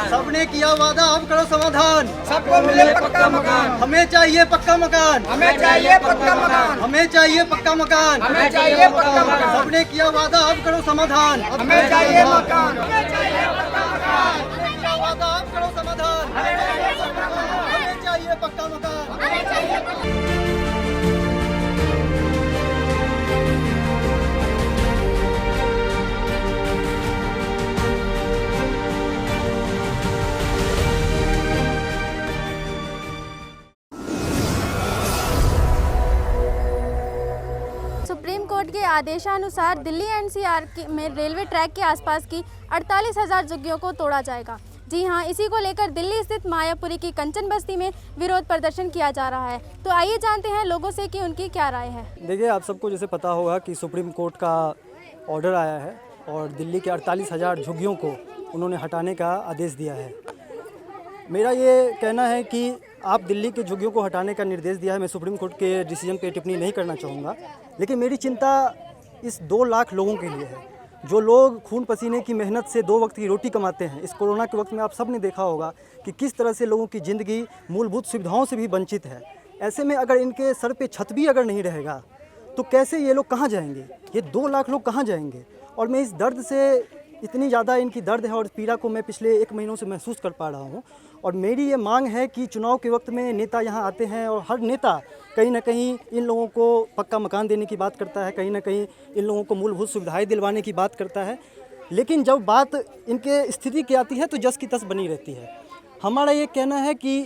सबने किया वादा अब करो समाधान। सबको मिले पक्का मकान। हमें चाहिए पक्का मकान। हमें चाहिए पक्का मकान। हमें चाहिए पक्का मकान। हमें चाहिए पक्का मकान। सबने किया वादा अब करो समाधान। हमें चाहिए मकान। हमें चाहिए पक्का मकान। सबने किया वादा अब करो समाधान। हमें चाहिए पक्का मकान। सुप्रीम कोर्ट के आदेशानुसार दिल्ली एनसीआर में रेलवे ट्रैक के आसपास की 48,000 झुग्गियों को तोड़ा जाएगा। जी हां, इसी को लेकर दिल्ली स्थित मायापुरी की कंचन बस्ती में विरोध प्रदर्शन किया जा रहा है। तो आइए जानते हैं लोगों से कि उनकी क्या राय है। देखिए, आप सबको जैसे पता होगा कि सुप्रीम कोर्ट का ऑर्डर आया है और दिल्ली के 48,000 झुग्गियों को उन्होंने हटाने का आदेश दिया है। मेरा ये कहना है कि आप दिल्ली के झुग्गियों को हटाने का निर्देश दिया है, मैं सुप्रीम कोर्ट के डिसीजन पे टिप्पणी नहीं करना चाहूँगा, लेकिन मेरी चिंता इस 2 लाख लोगों के लिए है जो लोग खून पसीने की मेहनत से 2 वक्त की रोटी कमाते हैं। इस कोरोना के वक्त में आप सब ने देखा होगा कि किस तरह से लोगों की ज़िंदगी मूलभूत सुविधाओं से भी वंचित है। ऐसे में अगर इनके सर पे छत भी अगर नहीं रहेगा तो कैसे ये लोग कहाँ जाएंगे? ये 2 लाख लोग कहाँ जाएंगे? और मैं इस दर्द से, इतनी ज़्यादा इनकी दर्द है और पीड़ा को मैं पिछले 1 महीनों से महसूस कर पा रहा हूँ। और मेरी ये मांग है कि चुनाव के वक्त में नेता यहाँ आते हैं और हर नेता कहीं ना कहीं इन लोगों को पक्का मकान देने की बात करता है, कहीं ना कहीं इन लोगों को मूलभूत सुविधाएं दिलवाने की बात करता है, लेकिन जब बात इनके स्थिति की आती है तो जस की तस बनी रहती है। हमारा ये कहना है कि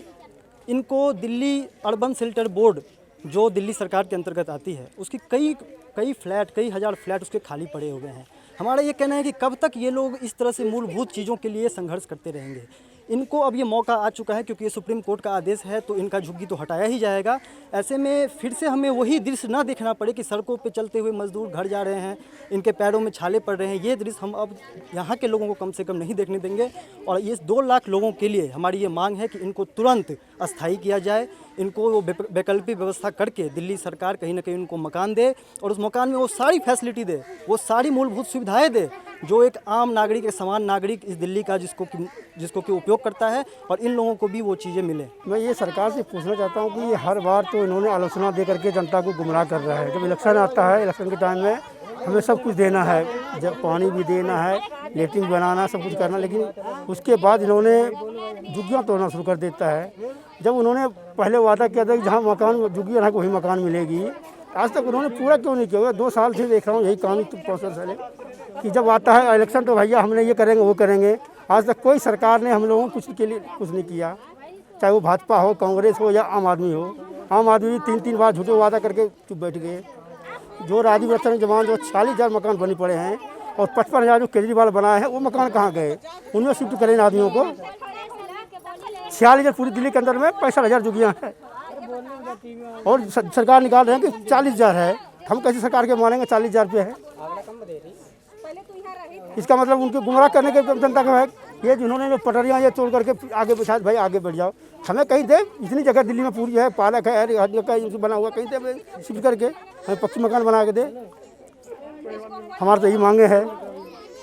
इनको दिल्ली अर्बन शेल्टर बोर्ड जो दिल्ली सरकार के अंतर्गत आती है उसकी कई फ्लैट, कई हज़ार फ्लैट उसके खाली पड़े हुए हैं। हमारा ये कहना है कि कब तक ये लोग इस तरह से मूलभूत चीज़ों के लिए संघर्ष करते रहेंगे। इनको अब ये मौका आ चुका है, क्योंकि ये सुप्रीम कोर्ट का आदेश है तो इनका झुग्गी तो हटाया ही जाएगा। ऐसे में फिर से हमें वही दृश्य ना देखना पड़े कि सड़कों पे चलते हुए मजदूर घर जा रहे हैं, इनके पैरों में छाले पड़ रहे हैं। ये दृश्य हम अब यहाँ के लोगों को कम से कम नहीं देखने देंगे। और ये 2 लाख लोगों के लिए हमारी ये मांग है कि इनको तुरंत अस्थायी किया जाए। इनको वो वैकल्पिक व्यवस्था करके दिल्ली सरकार कहीं ना कहीं उनको मकान दे और उस मकान में वो सारी फैसिलिटी दे, वो सारी मूलभूत सुविधाएँ दे जो एक आम नागरिक, एक समान नागरिक इस दिल्ली का जिसको कि उपयोग करता है, और इन लोगों को भी वो चीज़ें मिले। मैं ये सरकार से पूछना चाहता हूँ कि ये हर बार तो इन्होंने आलोचना दे करके जनता को गुमराह कर रहा है। जब इलेक्शन आता है, इलेक्शन के टाइम में हमें सब कुछ देना है, जब पानी भी देना है, लेटरिन बनाना, सब कुछ करना, लेकिन उसके बाद इन्होंने झुग्गियाँ तोड़ना शुरू कर देता है। जब उन्होंने पहले वादा किया था कि जहाँ मकान झुग्गियाँ हैं वही मकान मिलेगी, आज तक उन्होंने पूरा क्यों नहीं किया? 2 साल से देख रहा हूँ यही कानूनी प्रोसेस है कि जब आता है इलेक्शन तो भैया हमने ये करेंगे वो करेंगे। आज तक कोई सरकार ने हम लोगों को कुछ के लिए कुछ नहीं किया, चाहे वो भाजपा हो, कांग्रेस हो या आम आदमी हो। आम आदमी 3-3 बार झूठे वादा करके चुप बैठ गए। जो राजीव रतन जवान जो 40,000 मकान बने पड़े हैं और 55,000 जो केजरीवाल बनाए हैं वो मकान कहाँ गए? उनमें शिफ्ट करें इन आदमियों को। 46,000 पूरी दिल्ली के अंदर में 65,000 झुग्गियाँ हैं और सरकार निकाल रहे हैं कि 40,000 है। हम कैसे सरकार के मानेंगे? 40,000 रुपये है। इसका मतलब उनके गुमराह करने के जनता का है। ये जिन्होंने जो पटरियाँ ये तोड़ करके आगे बिछा, भाई आगे बढ़ जाओ, हमें कहीं दे। इतनी जगह दिल्ली में पूरी है, पार्क है, हर जगह बना हुआ, कहीं दे शिफ्ट करके हमें पक्की मकान बना के दे। हमारे तो यही मांगे हैं।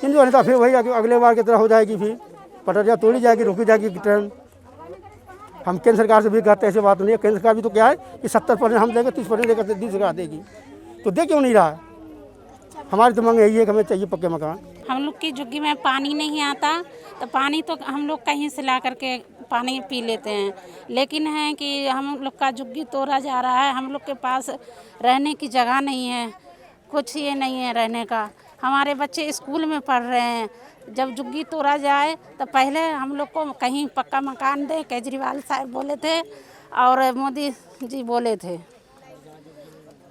इन जो नेता फिर वही अगले बार की तरह हो जाएगी, फिर पटरियाँ तोड़ी जाएगी, रोकी जाएगी ट्रेन। हम केंद्र सरकार से भी कहते हैं, ऐसी बात नहीं है। केंद्र सरकार भी तो क्या है कि 70% हम देंगे, 30% देकर दिल्ली सरकार देगी, तो दे क्यों नहीं रहा? हमारी तो मांग यही है कि हमें चाहिए पक्के मकान। हम लोग की झुग्गी में पानी नहीं आता तो पानी तो हम लोग कहीं से ला करके पानी पी लेते हैं, लेकिन है कि हम लोग का झुग्गी तोड़ा जा रहा है। हम लोग के पास रहने की जगह नहीं है, कुछ ये नहीं है रहने का। हमारे बच्चे स्कूल में पढ़ रहे हैं। जब झुग्गी तोड़ा जाए तो पहले हम लोग को कहीं पक्का मकान दे, केजरीवाल साहब बोले थे और मोदी जी बोले थे,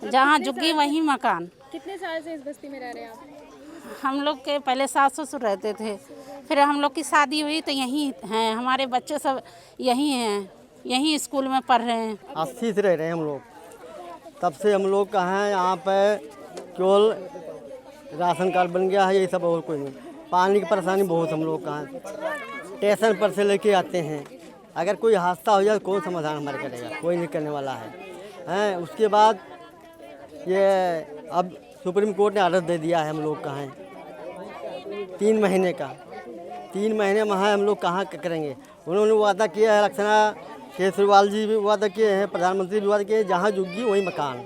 जहाँ झुग्गी वहीं मकान। कितने साल से इस बस्ती में रह रहे हैं आप? हम लोग के पहले सास ससुर रहते थे, फिर हम लोग की शादी हुई तो यहीं हैं। हमारे बच्चे सब यहीं हैं, यहीं स्कूल में पढ़ रहे हैं। 80 से रह रहे हैं हम लोग, तब से हम लोग कहाँ हैं। यहाँ पे केवल राशन कार्ड बन गया है, यही सब, और कोई नहीं। पानी की परेशानी बहुत हम लोग कहाँ, स्टेशन पर से लेके आते हैं। अगर कोई हादसा हो जाए कौन समाधान हमारे करेगा? कोई नहीं करने वाला है। उसके बाद ये अब सुप्रीम कोर्ट ने ऑर्डर दे दिया है हम लोग कहाँ हैं 3 महीने का। 3 महीने में है, हम लोग कहाँ करेंगे। उन्होंने वादा किया है, रक्षणा केजरीवाल जी भी वादा किए हैं, प्रधानमंत्री भी वादा किए हैं, जहाँ झुग्गी वहीं मकान,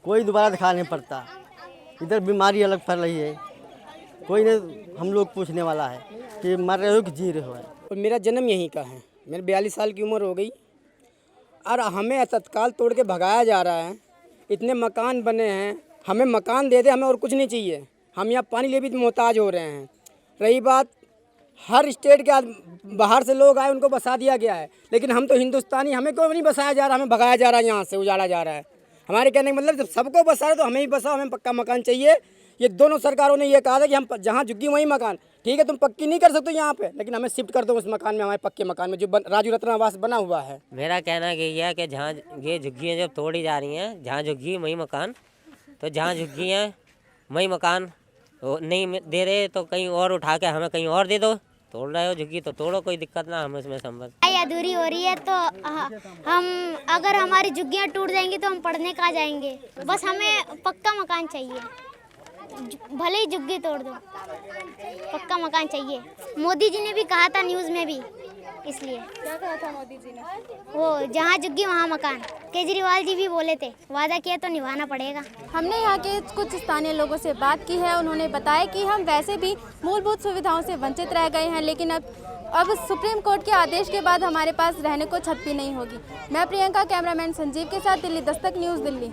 कोई दोबारा दिखा नहीं पड़ता। इधर बीमारी अलग फैल रही है, कोई नहीं हम लोग पूछने वाला है कि मर रहे हो कि जी रहे हो। और मेरा जन्म यहीं का है, मेरे 42 साल की उम्र हो गई और हमें तत्काल तोड़ के भगाया जा रहा है। इतने मकान बने हैं, हमें मकान दे दे, हमें और कुछ नहीं चाहिए। हम यहाँ पानी ले भी मोहताज हो रहे हैं। रही बात, हर स्टेट के बाहर से लोग आए, उनको बसा दिया गया है, लेकिन हम तो हिंदुस्तानी, हमें क्यों नहीं बसाया जा रहा, हमें भगाया जा रहा है, यहाँ से उजाड़ा जा रहा है। हमारे कहने का मतलब जब सबको बसा रहे तो हमें ही बसाओ, हमें पक्का मकान चाहिए। ये दोनों सरकारों ने ये कहा था कि हम जहाँ झुग्गी वहीं मकान, ठीक है तुम पक्की नहीं कर सकते यहाँ पे, लेकिन हमें शिफ्ट कर दो उस मकान में, हमारे पक्के मकान में जो राजू रत्न आवास बना हुआ है। मेरा कहना यही है कि जहाँ ये झुग्गियाँ जब तोड़ी जा रही हैं, जहाँ झुग्गी वहीं मकान, तो जहाँ झुग्गियाँ वहीं मकान नहीं दे रहे तो कहीं और उठा के हमें कहीं और दे दो। तोड़ रहे हो झुग्गी तो तोड़ो, कोई दिक्कत ना, हमें इसमें संबंध। पढ़ाई अधूरी हो रही है तो हम अगर हमारी झुग्गियाँ टूट जाएंगी तो हम पढ़ने कहाँ जाएंगे। बस हमें पक्का मकान चाहिए, भले ही झुग्गी तोड़ दो, पक्का मकान चाहिए। मोदी जी ने भी कहा था न्यूज़ में भी, इसलिए क्या कहा था मोदी जी ने? वो जहाँ झुग्गी वहाँ मकान। केजरीवाल जी भी बोले थे, वादा किया तो निभाना पड़ेगा। हमने यहाँ के कुछ स्थानीय लोगों से बात की है। उन्होंने बताया कि हम वैसे भी मूलभूत सुविधाओं से वंचित रह गए हैं, लेकिन अब सुप्रीम कोर्ट के आदेश के बाद हमारे पास रहने को छत भी नहीं होगी। मैं प्रियंका, कैमरामैन संजीव के साथ दिल्ली दस्तक न्यूज़, दिल्ली।